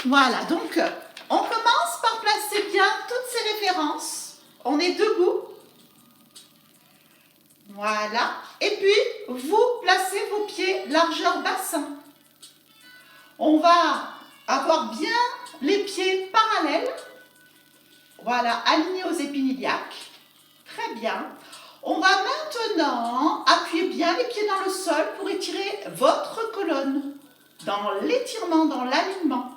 Voilà, donc on commence par placer bien toutes ces références. On est debout. Voilà. Et puis, vous placez vos pieds largeur bassin. On va avoir bien les pieds parallèles. Voilà, alignés aux épiniliaques. Très bien. On va maintenant appuyer bien les pieds dans le sol pour étirer votre colonne. Dans l'étirement, dans l'alignement.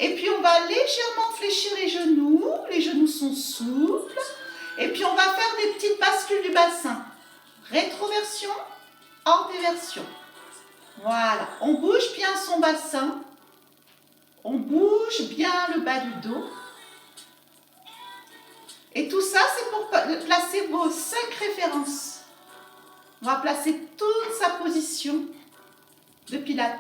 Et puis on va légèrement fléchir les genoux sont souples. Et puis on va faire des petites bascules du bassin. Rétroversion, antéversion. Voilà, on bouge bien son bassin. On bouge bien le bas du dos. Et tout ça, c'est pour placer vos 5 références. On va placer toute sa position de pilates.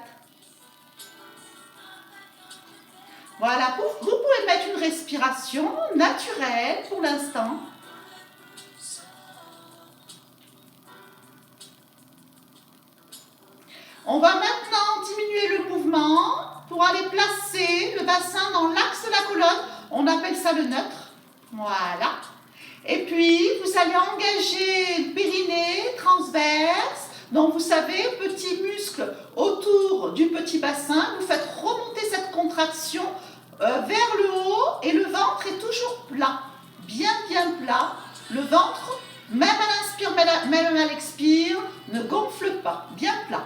Voilà, vous pouvez mettre une respiration naturelle pour l'instant. On va maintenant diminuer le mouvement pour aller placer le bassin dans l'axe de la colonne. On appelle ça le neutre. Voilà. Et puis, vous allez engager le périnée transverse. Donc, vous savez, petit muscle autour du petit bassin. Vous faites remonter cette contraction vers le haut et le ventre est toujours plat. Bien plat. Le ventre, même à l'inspire, même à l'expire, ne gonfle pas. Bien plat.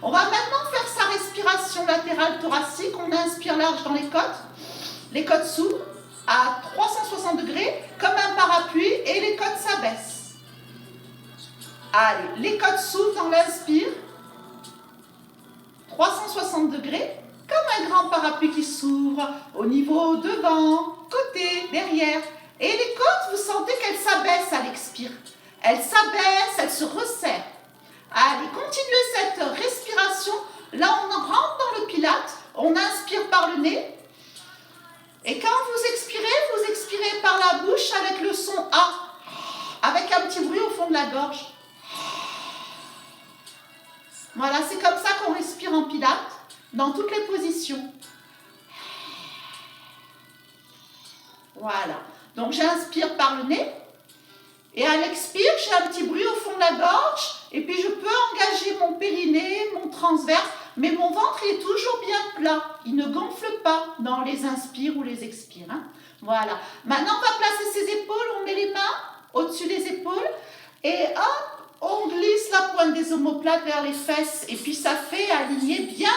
On va maintenant faire sa respiration latérale thoracique. On inspire large dans les côtes s'ouvrent à 360 degrés comme un parapluie et les côtes s'abaissent. Allez, les côtes s'ouvrent dans l'inspire, 360 degrés comme un grand parapluie qui s'ouvre au niveau devant, côté, derrière. Et les côtes, vous sentez qu'elles s'abaissent à l'expire. Elles s'abaissent, elles se resserrent. Allez, continuez cette respiration. Là, on rentre dans le pilate. On inspire par le nez. Et quand vous expirez par la bouche avec le son A, avec un petit bruit au fond de la gorge. Voilà, c'est comme ça qu'on respire en pilate, dans toutes les positions. Voilà. Donc, j'inspire par le nez. Et à l'expire, j'ai un petit bruit au fond de la gorge. Et puis, je peux engager mon périnée, mon transverse. Mais mon ventre est toujours bien plat. Il ne gonfle pas dans les inspires ou les expires. Hein. Voilà. Maintenant, on va placer ses épaules. On met les mains au-dessus des épaules. Et hop, on glisse la pointe des omoplates vers les fesses. Et puis, ça fait aligner bien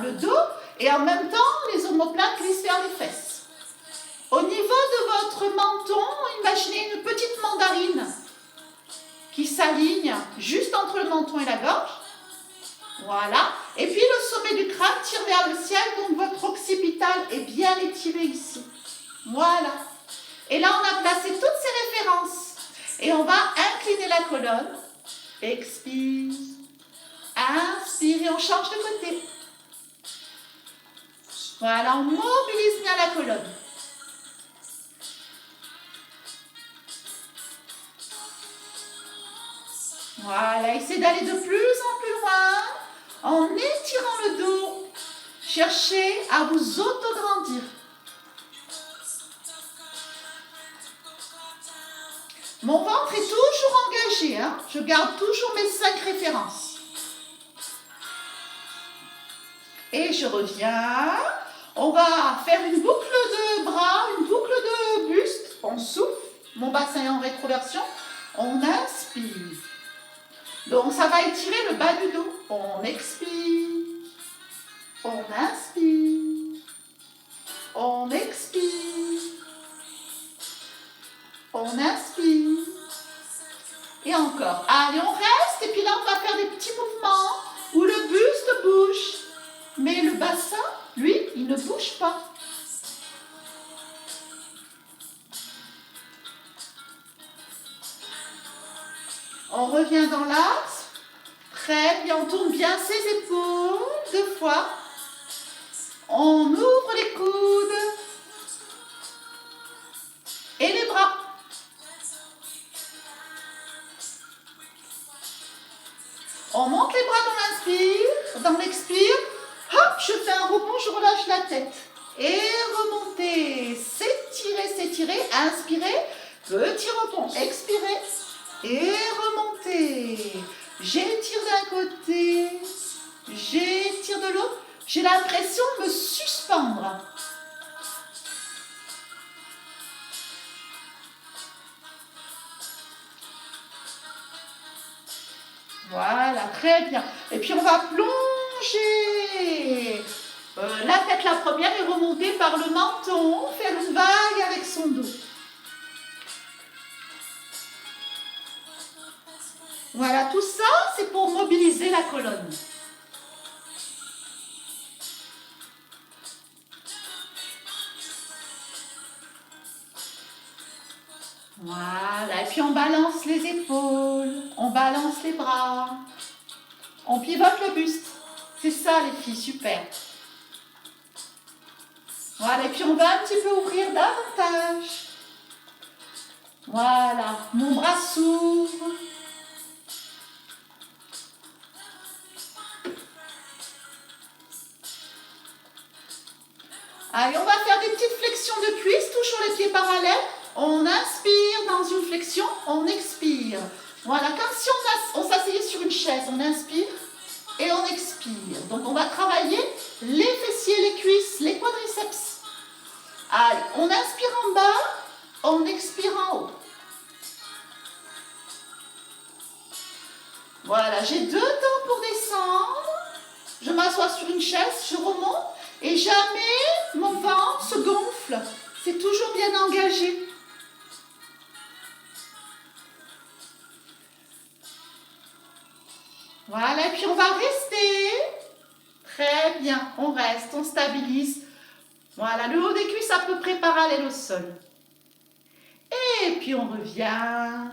le dos. Et en même temps, les omoplates glissent vers les fesses. Au niveau de votre menton, imaginez une petite mandarine qui s'aligne juste entre le menton et la gorge. Voilà. Et puis le sommet du crâne tire vers le ciel, donc votre occipital est bien étiré ici. Voilà. Et là, on a placé toutes ces références. Et on va incliner la colonne. Expire. Inspire et on change de côté. Voilà, on mobilise bien la colonne. Voilà, essayez d'aller de plus en plus loin en étirant le dos. Cherchez à vous autograndir. Mon ventre est toujours engagé. Hein. Je garde toujours mes 5 références. Et je reviens. On va faire une boucle de bras, une boucle de buste. On souffle. Mon bassin est en rétroversion. On inspire. Donc, ça va étirer le bas du dos. On expire. On inspire. On expire. On inspire. Et encore. Allez, on reste. Et puis là, on va faire des petits mouvements où le buste bouge. Mais le bassin, lui, il ne bouge pas. On revient dans l'axe. Très bien, on tourne bien ses épaules 2 fois. On ouvre les coudes. Et les bras. On monte les bras dans l'inspire, dans l'expire. Hop, je fais un rebond, je relâche la tête. Et inspirez, petit rebond, expirez et remontez. J'étire d'un côté, j'étire de l'autre. J'ai l'impression de me suspendre. Voilà, très bien. Et puis on va plonger la tête la première et remonter par le menton, faire une vague avec son dos. Voilà, tout ça, c'est pour mobiliser la colonne. Voilà, et puis on balance les épaules, on balance les bras, on pivote le buste. C'est ça les filles, super. Voilà, et puis on va un petit peu ouvrir davantage. Voilà, mon bras s'ouvre. Allez, on va faire des petites flexions de cuisses, toujours les pieds parallèles. On inspire dans une flexion, on expire. Voilà, comme si on s'asseyait sur une chaise. On inspire et on expire. Donc on va travailler les fessiers, les cuisses, les quadriceps. Allez, on inspire en bas, on expire en haut. Voilà, j'ai 2 temps pour descendre. Je m'assois sur une chaise, je remonte et jamais mon ventre se gonfle. C'est toujours bien engagé. Voilà, et puis on va rester. Très bien, on reste, on stabilise. Voilà, le haut des cuisses à peu près parallèle au sol. Et puis on revient.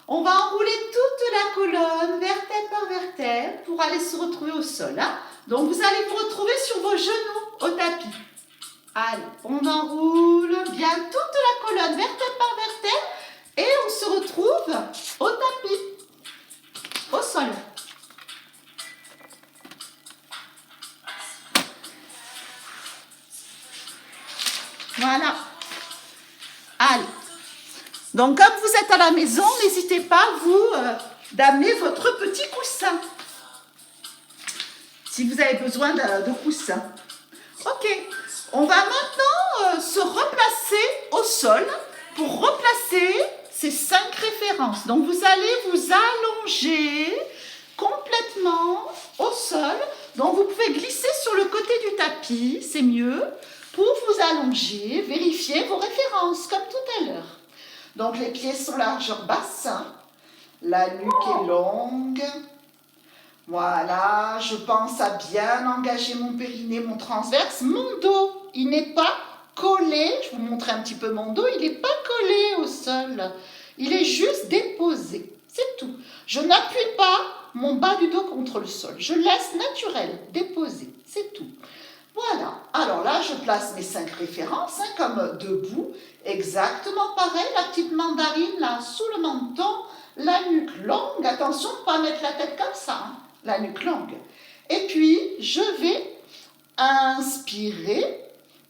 On va enrouler toute la colonne, vertèbre par vertèbre, pour aller se retrouver au sol. Hein. Donc vous allez vous retrouver sur vos genoux au tapis. Allez, on enroule bien toute la colonne, vertèbre par vertèbre, et on se retrouve au tapis, au sol. Voilà. Allez. Donc, comme vous êtes à la maison, n'hésitez pas, vous, d'amener votre petit coussin. Si vous avez besoin de coussin. Ok. On va maintenant se replacer au sol pour replacer ces 5 références. Donc, vous allez vous allonger complètement au sol. Donc, vous pouvez glisser sur le côté du tapis, c'est mieux, pour vous allonger, vérifier vos références, comme tout à l'heure. Donc, les pieds sont largeur basse, la nuque est longue. Voilà, je pense à bien engager mon périnée, mon transverse. Mon dos, il n'est pas collé. Je vous montre un petit peu mon dos. Il n'est pas collé au sol. Il est juste déposé. C'est tout. Je n'appuie pas mon bas du dos contre le sol. Je laisse naturel, déposé. C'est tout. Voilà. Alors là, je place mes 5 références, hein, comme debout. Exactement pareil. La petite mandarine, là, sous le menton. La nuque longue. Attention de ne pas mettre la tête comme ça. Hein. La nuque longue. Et puis, je vais inspirer.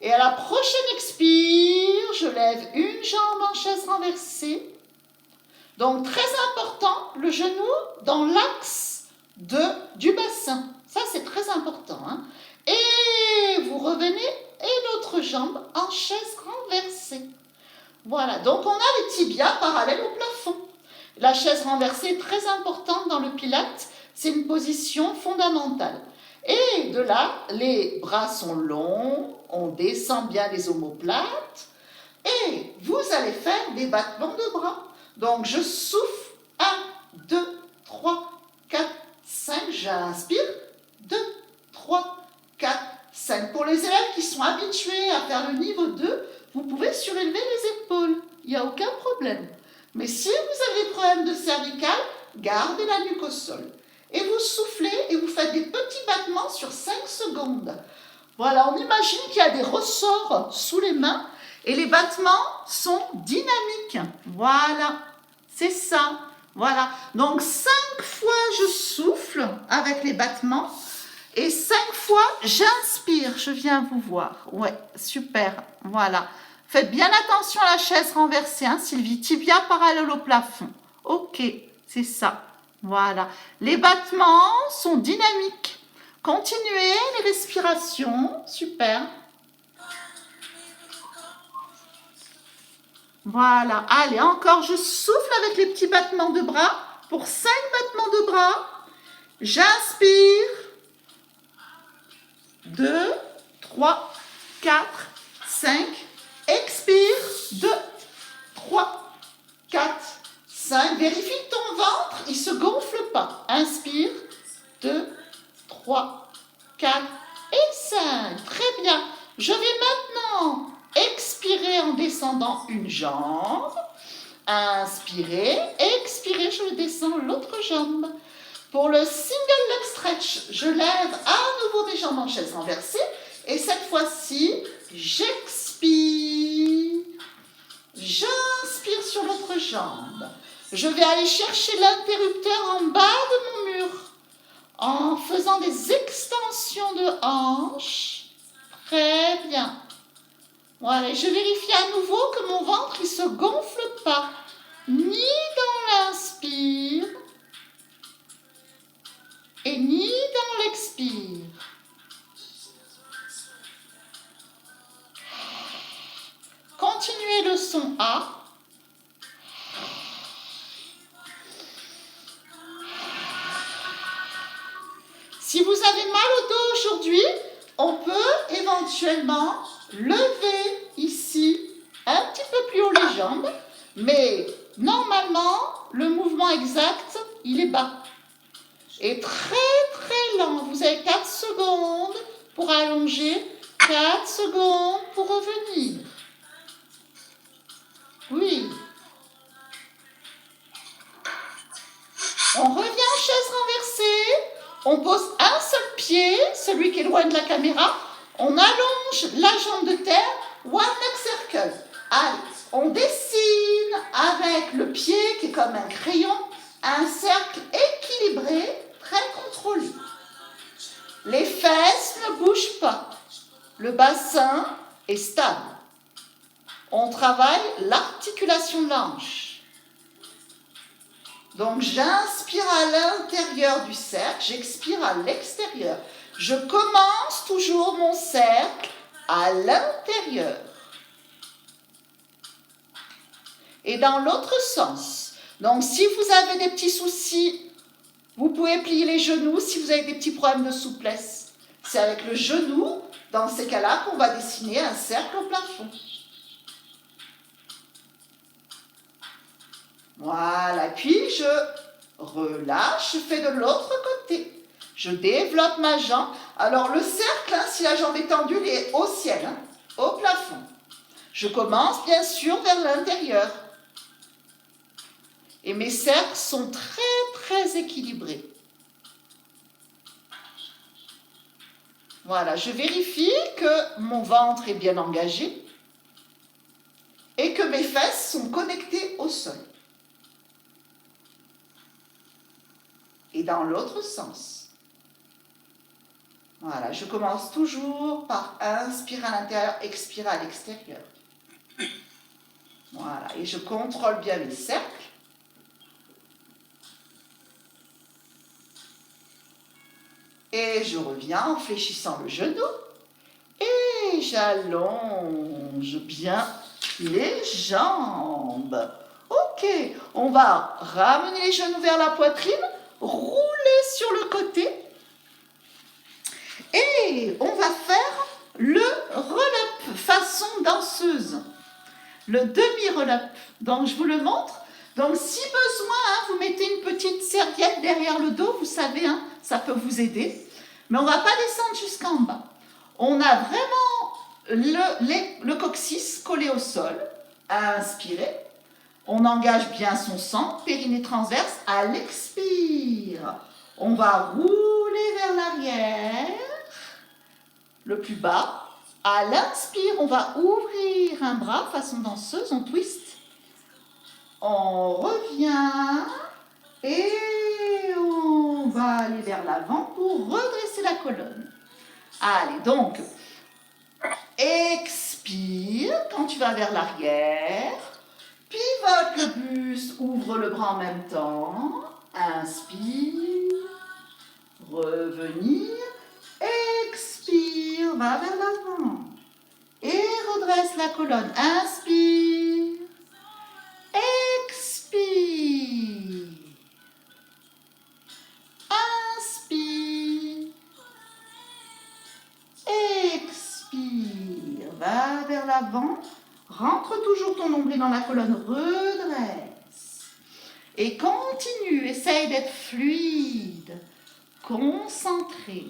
Et à la prochaine expire, je lève une jambe en chaise renversée. Donc, très important, le genou dans l'axe du bassin. Ça, c'est très important. Hein. Et vous revenez et l'autre jambe en chaise renversée. Voilà, donc on a les tibias parallèles au plafond. La chaise renversée est très importante dans le pilate. C'est une position fondamentale. Et de là, les bras sont longs, on descend bien les omoplates. Et vous allez faire des battements de bras. Donc, je souffle. 1, 2, 3, 4, 5. J'inspire. 2, 3, 4, 5. Pour les élèves qui sont habitués à faire le niveau 2, vous pouvez surélever les épaules. Il n'y a aucun problème. Mais si vous avez des problèmes de cervical, gardez la nuque au sol. Et vous soufflez et vous faites des petits battements sur 5 secondes. Voilà, on imagine qu'il y a des ressorts sous les mains et les battements sont dynamiques. Voilà, c'est ça. Voilà, donc 5 fois je souffle avec les battements et 5 fois j'inspire. Je viens vous voir. Ouais, super. Voilà. Faites bien attention à la chaise renversée, hein, Sylvie. Tibia parallèle au plafond. Ok, c'est ça. Voilà. Les battements sont dynamiques. Continuez les respirations. Super. Voilà. Allez, encore, je souffle avec les petits battements de bras. Pour 5 battements de bras, j'inspire. 2, 3, 4, 5. Expire. 2, 3, 4, 5. Vérifie que ton ventre, il ne se gonfle pas. Inspire. 2, 3, 4 et 5. Très bien. Je vais maintenant expirer en descendant une jambe. Inspirez, expirez, je descends l'autre jambe. Pour le single leg stretch, je lève à nouveau mes jambes en chaise renversée. Et cette fois-ci, j'expire. J'inspire sur l'autre jambe. Je vais aller chercher l'interrupteur en bas de mon mur en faisant des extensions de hanches. Très bien. Voilà, je vérifie à nouveau que mon ventre ne se gonfle pas, ni dans l'inspire et ni dans l'expire. Continuez le son A. Si vous avez mal au dos aujourd'hui, on peut éventuellement lever ici un petit peu plus haut les jambes, mais normalement, le mouvement exact, il est bas. Et très lent. Vous avez 4 secondes pour allonger, 4 secondes pour revenir. Oui. On revient en chaise renversée. On pose un seul pied, celui qui est loin de la caméra. On allonge la jambe de terre. One leg circle. Allez, on dessine avec le pied qui est comme un crayon, un cercle équilibré, très contrôlé. Les fesses ne bougent pas. Le bassin est stable. On travaille l'articulation de la hanche. Donc, j'inspire à l'intérieur du cercle, j'expire à l'extérieur. Je commence toujours mon cercle à l'intérieur. Et dans l'autre sens. Donc, si vous avez des petits soucis, vous pouvez plier les genoux si vous avez des petits problèmes de souplesse. C'est avec le genou, dans ces cas-là, qu'on va dessiner un cercle au plafond. Voilà, puis je relâche, je fais de l'autre côté. Je développe ma jambe. Alors le cercle, hein, si la jambe est tendue, il est au ciel, hein, au plafond. Je commence bien sûr vers l'intérieur. Et mes cercles sont très équilibrés. Voilà, je vérifie que mon ventre est bien engagé et que mes fesses sont connectées au sol. Et dans l'autre sens. Voilà, je commence toujours par inspirer à l'intérieur, expirer à l'extérieur. Voilà, et je contrôle bien les cercles. Et je reviens en fléchissant le genou. Et j'allonge bien les jambes. Ok, on va ramener les genoux vers la poitrine, rouler sur le côté. Et on va faire le roll-up façon danseuse. Le demi-roll-up. Donc, je vous le montre. Donc, si besoin, hein, vous mettez une petite serviette derrière le dos. Vous savez, hein, ça peut vous aider. Mais on ne va pas descendre jusqu'en bas. On a vraiment le coccyx collé au sol. Inspirez. On engage bien son centre, périnée transverse. À l'expire, on va rouler vers l'arrière. Le plus bas. À l'inspire, on va ouvrir un bras, façon danseuse, on twist. On revient et on va aller vers l'avant pour redresser la colonne. Allez, donc, expire, quand tu vas vers l'arrière. Pivote le buste, ouvre le bras en même temps. Inspire. Revenir. Expire. Va vers l'avant. Et redresse la colonne. Inspire. Expire. Inspire. Expire. Va vers l'avant. Rentre toujours ton nombril dans la colonne. Redresse. Et continue. Essaye d'être fluide. Concentré.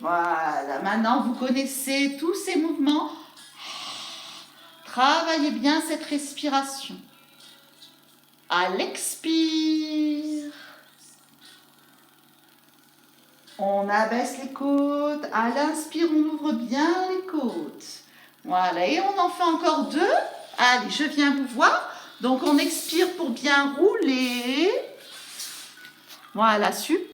Voilà, maintenant vous connaissez tous ces mouvements. Travaillez bien cette respiration. À l'expire, on abaisse les côtes. À l'inspire, on ouvre bien les côtes. Voilà, et on en fait encore 2. Allez, je viens vous voir. Donc on expire pour bien rouler. Voilà, super.